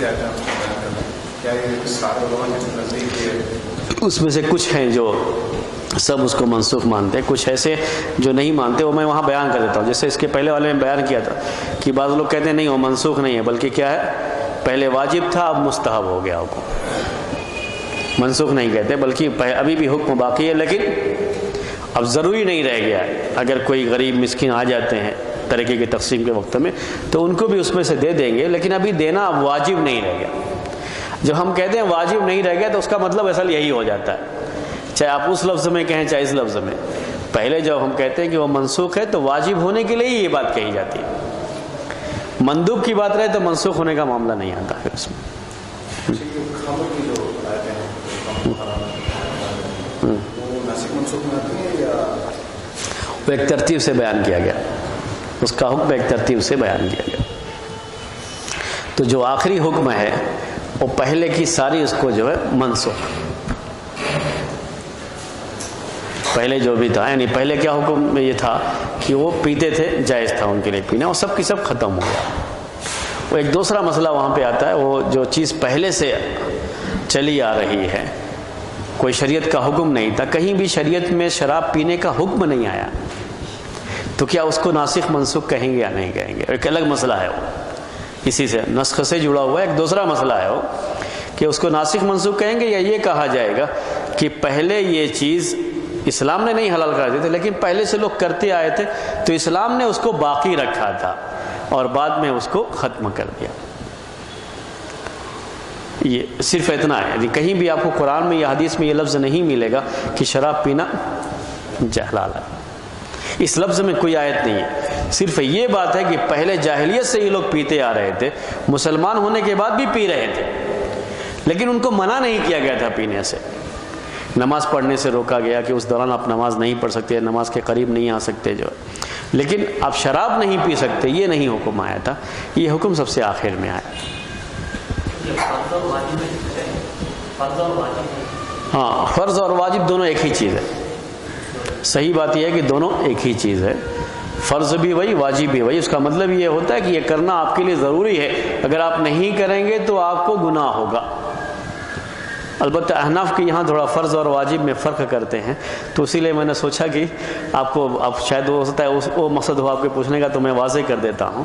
دوسری آیتیں آپ کو بیان کرنا کیا یہ سارے علماء کے نزدیک اس میں سے کچھ ہیں جو سب اس کو منسوخ مانتے ہیں، کچھ ایسے جو نہیں مانتے، وہ میں وہاں بیان کر دیتا ہوں. جیسے اس کے پہلے والے میں بیان کیا تھا کہ بعض لوگ کہتے ہیں نہیں وہ منسوخ نہیں ہے بلکہ کیا ہے، پہلے واجب تھا اب مستحب ہو گیا. حکم منسوخ نہیں کہتے بلکہ ابھی بھی حکم باقی ہے، لیکن اب ضروری نہیں رہ گیا ہے. اگر کوئی غریب مسکین آ جاتے ہیں ترقی کی تقسیم کے وقت میں تو ان کو بھی اس میں سے دے دیں گے، لیکن ابھی دینا اب واجب نہیں رہ گیا. جب ہم کہتے ہیں واجب نہیں رہ گیا تو اس کا مطلب اصل یہی ہو جاتا ہے، چاہے آپ اس لفظ میں کہیں چاہے اس لفظ میں. پہلے جب ہم کہتے ہیں کہ وہ منسوخ ہے تو واجب ہونے کے لیے ہی یہ بات کہی جاتی ہے. مندوب کی بات رہے تو منسوخ ہونے کا معاملہ نہیں آتا پھر اس میں. خمر کی جو آیتیں ہیں وہ ناسک منسوخ میں آتی ہیں یا وہ ایک ترتیب سے بیان کیا گیا، اس کا حکم ایک ترتیب سے بیان کیا گیا. تو جو آخری حکم ہے وہ پہلے کی ساری اس کو جو ہے منسوخ. پہلے جو بھی تھا یعنی پہلے کیا حکم میں یہ تھا کہ وہ پیتے تھے، جائز تھا ان کے لیے پینا، وہ سب کی سب ختم ہو گیا. وہ ایک دوسرا مسئلہ وہاں پہ آتا ہے، وہ جو چیز پہلے سے چلی آ رہی ہے، کوئی شریعت کا حکم نہیں تھا، کہیں بھی شریعت میں شراب پینے کا حکم نہیں آیا، تو کیا اس کو ناسخ منسوخ کہیں گے یا نہیں کہیں گے؟ ایک الگ مسئلہ ہے. وہ اسی سے نسخ سے جڑا ہوا ہے، ایک دوسرا مسئلہ ہے وہ کہ اس کو ناسخ منسوخ کہیں گے یا یہ کہا جائے گا کہ پہلے یہ چیز اسلام نے نہیں حلال کر دی تھی لیکن پہلے سے لوگ کرتے آئے تھے تو اسلام نے اس کو باقی رکھا تھا اور بعد میں اس کو ختم کر دیا. یہ صرف اتنا ہے، یعنی کہیں بھی آپ کو قرآن میں یا حدیث میں یہ لفظ نہیں ملے گا کہ شراب پینا حلال ہے. اس لفظ میں کوئی آیت نہیں ہے، صرف یہ بات ہے کہ پہلے جاہلیت سے یہ لوگ پیتے آ رہے تھے، مسلمان ہونے کے بعد بھی پی رہے تھے، لیکن ان کو منع نہیں کیا گیا تھا پینے سے. نماز پڑھنے سے روکا گیا کہ اس دوران آپ نماز نہیں پڑھ سکتے، نماز کے قریب نہیں آ سکتے جو ہے، لیکن آپ شراب نہیں پی سکتے یہ نہیں حکم آیا تھا. یہ حکم سب سے آخر میں آیا. ہاں، فرض اور واجب دونوں ایک ہی چیز ہے. صحیح بات یہ ہے کہ دونوں ایک ہی چیز ہے، فرض بھی وہی واجب بھی وہی. اس کا مطلب یہ ہوتا ہے کہ یہ کرنا آپ کے لیے ضروری ہے، اگر آپ نہیں کریں گے تو آپ کو گناہ ہوگا. البتہ احناف کے یہاں تھوڑا فرض اور واجب میں فرق کرتے ہیں، تو اسی لیے میں نے سوچا کہ آپ کو اب شاید ہو سکتا ہے وہ مقصد ہو آپ کے پوچھنے کا، تو میں واضح کر دیتا ہوں.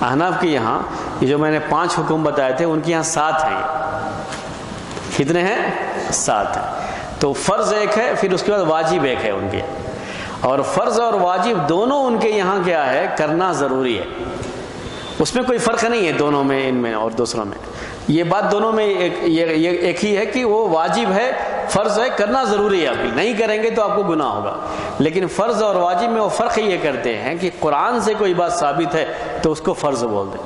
احناف کے یہاں یہ جو میں نے 5 حکم بتائے تھے ان کے یہاں 7 ہیں. کتنے ہیں؟ 7 ہیں. تو فرض ایک ہے، پھر اس کے بعد واجب ایک ہے ان کے، اور فرض اور واجب دونوں ان کے یہاں کیا ہے، کرنا ضروری ہے. اس میں کوئی فرق نہیں ہے دونوں میں، ان میں اور دوسروں میں. یہ بات دونوں میں ایک ہی ہے کہ وہ واجب ہے، فرض ہے، کرنا ضروری ہے. آپ نہیں کریں گے تو آپ کو گناہ ہوگا. لیکن فرض اور واجب میں وہ فرق یہ کرتے ہیں کہ قرآن سے کوئی بات ثابت ہے تو اس کو فرض بول دیں،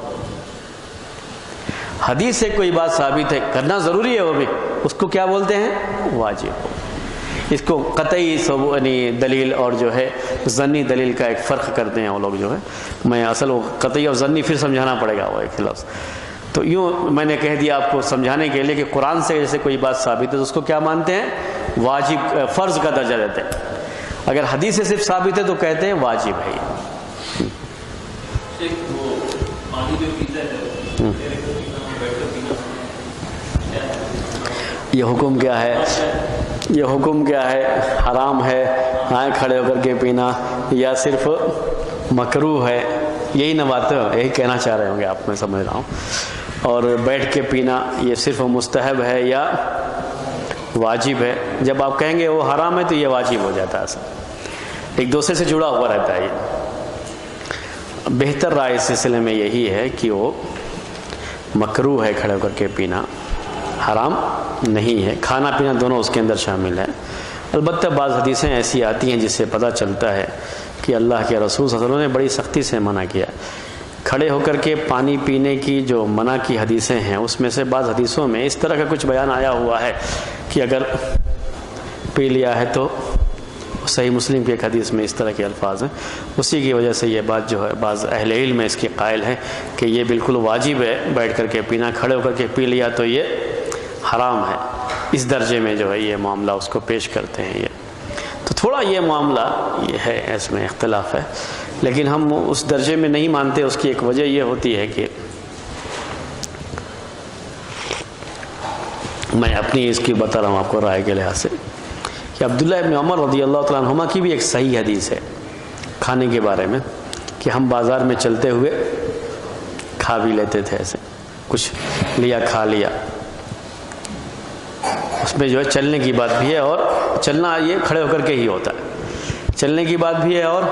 حدیث سے کوئی بات ثابت ہے کرنا ضروری ہے وہ بھی، اس کو کیا بولتے ہیں؟ واجب. اس کو قطعی دلیل اور جو ہے ظنی دلیل کا ایک فرق کرتے ہیں وہ لوگ جو ہے. میں اصل وہ قطعی اور ظنی پھر سمجھانا پڑے گا وہ ایک لفظ. تو یوں میں نے کہہ دیا آپ کو سمجھانے کے لیے کہ قرآن سے جیسے کوئی بات ثابت ہے تو اس کو کیا مانتے ہیں؟ واجب، فرض کا درجہ دیتے ہیں. اگر حدیث سے صرف ثابت ہے تو کہتے ہیں واجب ہے. یہ حکم کیا ہے؟ یہ حکم کیا ہے؟ حرام ہے آئیں کھڑے ہو کر کے پینا یا صرف مکروہ ہے؟ یہی نہ بات ہے، یہی کہنا چاہ رہے ہوں گے آپ، میں سمجھ رہا ہوں. اور بیٹھ کے پینا یہ صرف مستحب ہے یا واجب ہے؟ جب آپ کہیں گے وہ حرام ہے تو یہ واجب ہو جاتا ہے. ایک دوسرے سے جڑا ہوا رہتا ہے. یہ بہتر رائے اس سلسلے میں یہی ہے کہ وہ مکروہ ہے کھڑے ہو کر کے پینا، حرام نہیں ہے. کھانا پینا دونوں اس کے اندر شامل ہے. البتہ بعض حدیثیں ایسی آتی ہیں جس سے پتہ چلتا ہے کہ اللہ کے رسول صلی اللہ علیہ وسلم نے بڑی سختی سے منع کیا. کھڑے ہو کر کے پانی پینے کی جو منع کی حدیثیں ہیں اس میں سے بعض حدیثوں میں اس طرح کا کچھ بیان آیا ہوا ہے کہ اگر پی لیا ہے تو، صحیح مسلم کی ایک حدیث میں اس طرح کے الفاظ ہیں. اسی کی وجہ سے یہ بات جو ہے بعض اہل علم میں اس کی قائل ہے کہ یہ بالکل واجب ہے بیٹھ کر کے پینا، کھڑے ہو کر کے پی لیا تو یہ حرام ہے. اس درجے میں جو ہے یہ معاملہ اس کو پیش کرتے ہیں. یہ تو تھوڑا یہ معاملہ یہ ہے، اس میں اختلاف ہے، لیکن ہم اس درجے میں نہیں مانتے. اس کی ایک وجہ یہ ہوتی ہے کہ میں اپنی اس کی بتا رہا ہوں آپ کو رائے کے لحاظ سے کہ عبداللہ ابن عمر رضی اللہ تعالیٰ عنہما کی بھی ایک صحیح حدیث ہے کھانے کے بارے میں کہ ہم بازار میں چلتے ہوئے کھا بھی لیتے تھے، ایسے کچھ لیا کھا لیا. اس میں جو ہے چلنے کی بات بھی ہے، اور چلنا یہ کھڑے ہو کر کے ہی ہوتا ہے، چلنے کی بات بھی ہے اور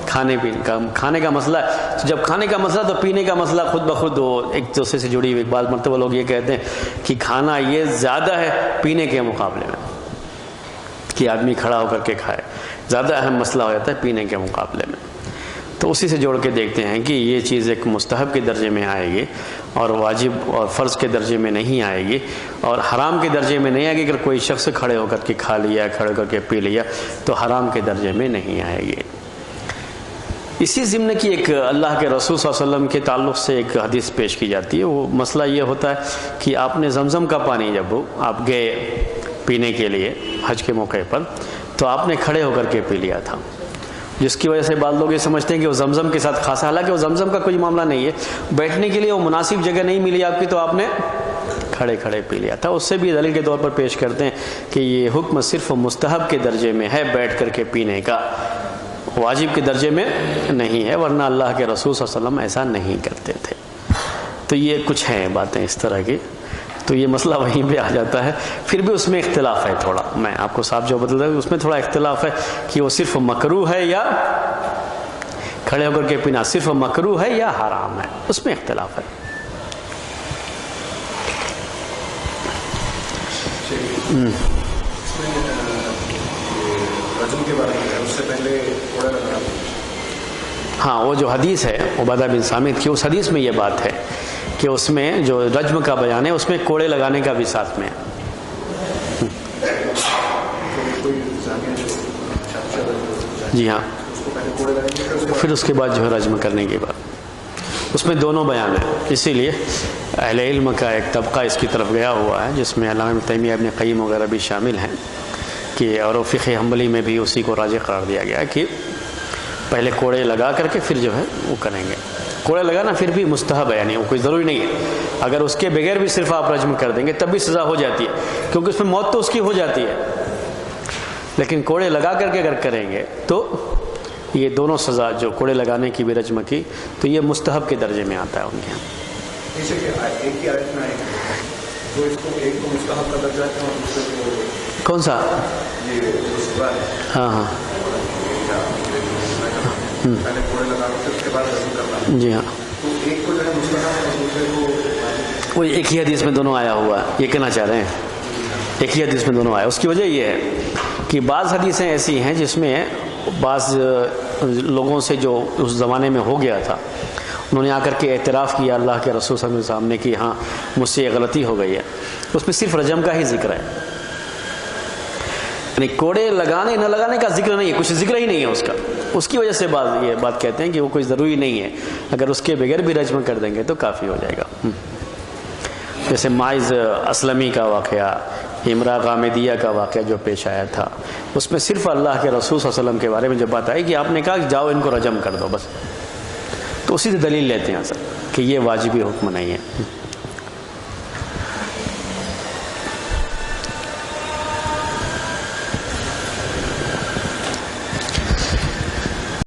کھانے کا مسئلہ ہے. جب کھانے کا مسئلہ تو پینے کا مسئلہ خود بخود وہ ایک دوسرے سے جڑی ہوئی. بعض مرتبہ لوگ یہ کہتے ہیں کہ کھانا یہ زیادہ ہے پینے کے مقابلے میں، کہ آدمی کھڑا ہو کر کے کھائے، زیادہ اہم مسئلہ ہو جاتا ہے پینے کے مقابلے میں. تو اسی سے جوڑ کے دیکھتے ہیں کہ یہ چیز ایک مستحب کے درجے میں آئے گی اور واجب اور فرض کے درجے میں نہیں آئے گی، اور حرام کے درجے میں نہیں آئے گی. اگر کوئی شخص کھڑے ہو کر کے کھا لیا، کھڑے ہو کر کے پی لیا تو حرام کے درجے میں نہیں آئے گی. اسی ضمن کی ایک اللہ کے رسول صلی اللہ علیہ وسلم کے تعلق سے ایک حدیث پیش کی جاتی ہے. وہ مسئلہ یہ ہوتا ہے کہ آپ نے زمزم کا پانی جب آپ گئے پینے کے لیے حج کے موقع پر تو آپ نے کھڑے ہو کر کے پی لیا تھا، جس کی وجہ سے بعض لوگ یہ سمجھتے ہیں کہ وہ زمزم کے ساتھ خاصا، حالانکہ وہ زمزم کا کوئی معاملہ نہیں ہے. بیٹھنے کے لیے وہ مناسب جگہ نہیں ملی آپ کی تو آپ نے کھڑے کھڑے پی لیا تھا. اس سے بھی دلیل کے طور پر پیش کرتے ہیں کہ یہ حکم صرف مستحب کے درجے میں ہے، بیٹھ کر کے پینے کا، واجب کے درجے میں نہیں ہے، ورنہ اللہ کے رسول صلی اللہ علیہ وسلم ایسا نہیں کرتے تھے. تو یہ کچھ ہیں باتیں اس طرح کی. تو یہ مسئلہ وہیں پہ آ جاتا ہے. پھر بھی اس میں اختلاف ہے تھوڑا، میں آپ کو صاحب جو بدل رہا ہوں اس میں تھوڑا اختلاف ہے کہ وہ صرف مکروہ ہے یا کھڑے ہو کر کے پینا صرف مکروہ ہے یا حرام ہے، اس میں اختلاف ہے. رجم کے بارے میں اس سے پہلے کوڑے لگانا. ہاں، وہ جو حدیث ہے عبادہ بن صامت کی، اس حدیث میں یہ بات ہے کہ اس میں جو رجم کا بیان ہے اس میں کوڑے لگانے کا بھی ساتھ میں ہے. جی ہاں، پھر اس کے بعد جو ہے رجم کرنے کے بعد اس میں دونوں بیان ہیں. اسی لیے اہل علم کا ایک طبقہ اس کی طرف گیا ہوا ہے جس میں علامہ ابن تیمیہ، ابن قیم وغیرہ بھی شامل ہیں کہ، اور فقہ حنبلی میں بھی اسی کو راجح قرار دیا گیا کہ پہلے کوڑے لگا کر کے پھر جو ہے وہ کریں گے. کوڑے لگانا پھر بھی مستحب ہے، یعنی وہ کوئی ضروری نہیں ہے. اگر اس کے بغیر بھی صرف آپ رجم کر دیں گے تب بھی سزا ہو جاتی ہے، کیونکہ اس میں موت تو اس کی ہو جاتی ہے. لیکن کوڑے لگا کر کے اگر کریں گے تو یہ دونوں سزا، جو کوڑے لگانے کی بھی رجم کی، تو یہ مستحب کے درجے میں آتا ہے ان کے یہاں. کون سا؟ ہاں ہاں جی ہاں، وہ ایک ہی حدیث میں دونوں آیا ہوا ہے، یہ کہنا چاہ رہے ہیں ایک ہی حدیث میں دونوں آیا. اس کی وجہ یہ ہے کہ بعض حدیثیں ایسی ہیں جس میں بعض لوگوں سے جو اس زمانے میں ہو گیا تھا انہوں نے آ کر کے اعتراف کیا اللہ کے رسول صلی اللہ علیہ وسلم نے کہ ہاں مجھ سے یہ غلطی ہو گئی ہے. اس میں صرف رجم کا ہی ذکر ہے، یعنی کوڑے لگانے نہ لگانے کا ذکر نہیں ہے، کچھ ذکر ہی نہیں ہے اس کا. اس کی وجہ سے بعض یہ بات کہتے ہیں کہ وہ کوئی ضروری نہیں ہے، اگر اس کے بغیر بھی رجم کر دیں گے تو کافی ہو جائے گا. جیسے ماعز اسلمی کا واقعہ، امرا غامدیہ کا واقعہ جو پیش آیا تھا، اس میں صرف اللہ کے رسول صلی اللہ علیہ وسلم کے بارے میں جو بات آئی کہ آپ نے کہا کہ جاؤ ان کو رجم کر دو بس، تو اسی سے دلیل لیتے ہیں سر کہ یہ واجبی حکم نہیں ہے.